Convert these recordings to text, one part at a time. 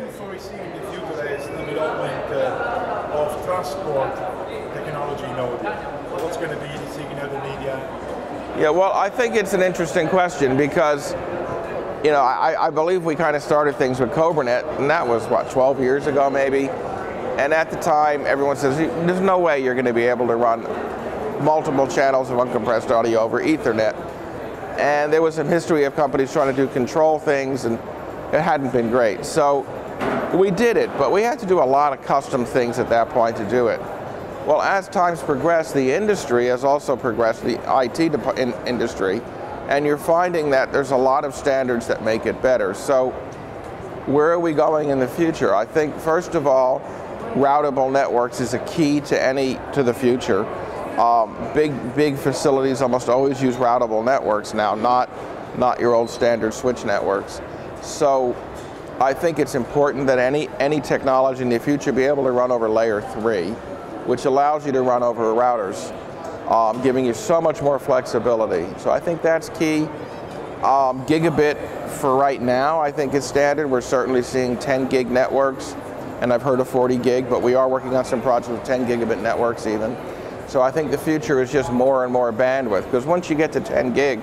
you foresee in the future is the development of transport technology node? What's going to be the signal, the media? Yeah, well, I think it's an interesting question because, you know, I believe we kind of started things with CobraNet, and that was, what, 12 years ago maybe? And at the time, everyone says, there's no way you're going to be able to run multiple channels of uncompressed audio over Ethernet. And there was some history of companies trying to do control things, and it hadn't been great. So we did it, but we had to do a lot of custom things at that point to do it. Well, as time's progressed, the industry has also progressed, the IT industry, and you're finding that there's a lot of standards that make it better. So where are we going in the future? I think, first of all, routable networks is a key to the future. Big facilities almost always use routable networks now, not your old standard switch networks. So I think it's important that any technology in the future be able to run over layer 3, which allows you to run over routers, giving you so much more flexibility. So I think that's key. Gigabit for right now, I think is standard. We're certainly seeing 10 gig networks, and I've heard of 40 gig, but we are working on some projects with 10 gigabit networks even. So I think the future is just more and more bandwidth, because once you get to 10 gig,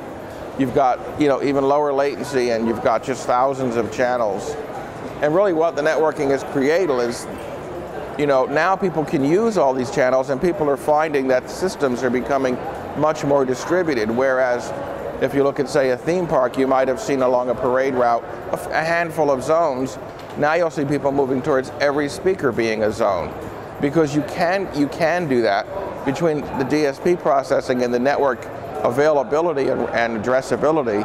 you've got, you know, even lower latency, and you've got just thousands of channels. And really what the networking has created is, you know, now people can use all these channels, and people are finding that systems are becoming much more distributed, whereas if you look at, say, a theme park, you might have seen along a parade route a handful of zones. Now you'll see people moving towards every speaker being a zone, because you can do that between the DSP processing and the network availability and addressability.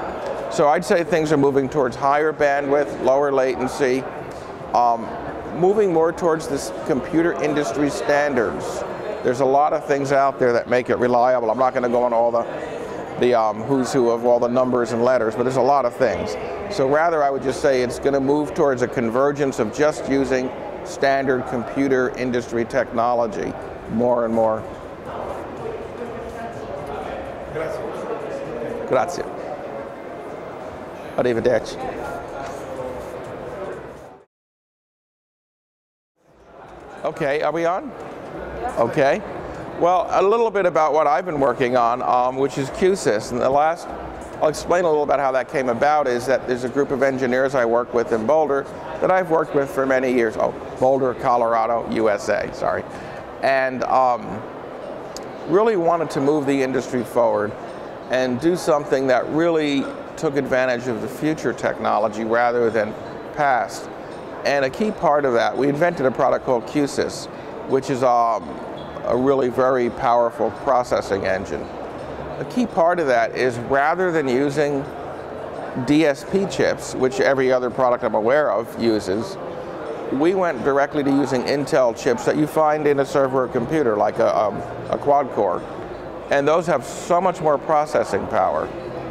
So I'd say things are moving towards higher bandwidth, lower latency, moving more towards this computer industry standards. There's a lot of things out there that make it reliable. I'm not going to go on all the who's who of all the numbers and letters, but there's a lot of things. So rather, I would just say it's going to move towards a convergence of just using standard computer industry technology more and more. Grazie. Grazie. Arrivederci. Okay, are we on? Okay. Well, a little bit about what I've been working on, which is Q-Sys. And I'll explain a little about how that came about. Is that there's a group of engineers I work with in Boulder that I've worked with for many years. Oh, Boulder, Colorado, USA, sorry. And really wanted to move the industry forward and do something that really took advantage of the future technology rather than past. And a key part of that, we invented a product called Q-Sys, which is a really very powerful processing engine. A key part of that is, rather than using DSP chips, which every other product I'm aware of uses, we went directly to using Intel chips that you find in a server computer, like a quad core. And those have so much more processing power.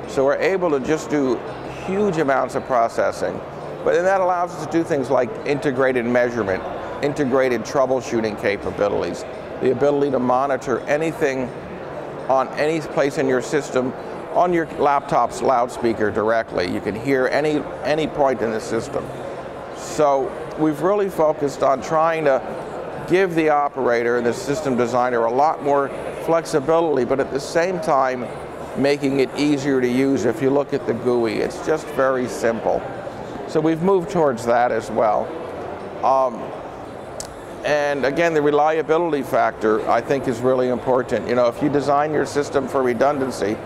So we're able to just do huge amounts of processing. But then that allows us to do things like integrated measurement, integrated troubleshooting capabilities, the ability to monitor anything on any place in your system on your laptop's loudspeaker directly. You can hear any point in the system. So we've really focused on trying to give the operator and the system designer a lot more flexibility, but at the same time making it easier to use. If you look at the GUI, it's just very simple. So we've moved towards that as well. And again, the reliability factor, I think, is really important. You know, if you design your system for redundancy,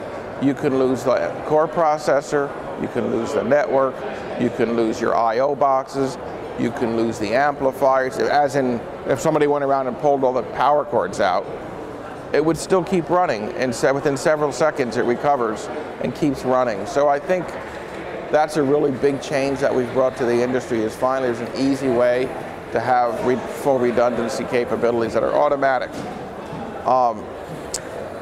you can lose the core processor, you can lose the network, you can lose your I/O boxes, you can lose the amplifiers. As in, if somebody went around and pulled all the power cords out, it would still keep running, and within several seconds it recovers and keeps running. So I think that's a really big change that we've brought to the industry, is finally there's an easy way to have full redundancy capabilities that are automatic.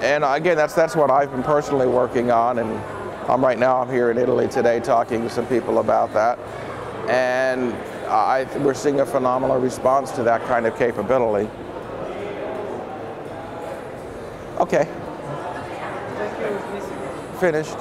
And again, that's what I've been personally working on, and right now I'm here in Italy today talking to some people about that. And we're seeing a phenomenal response to that kind of capability. Okay. Finished.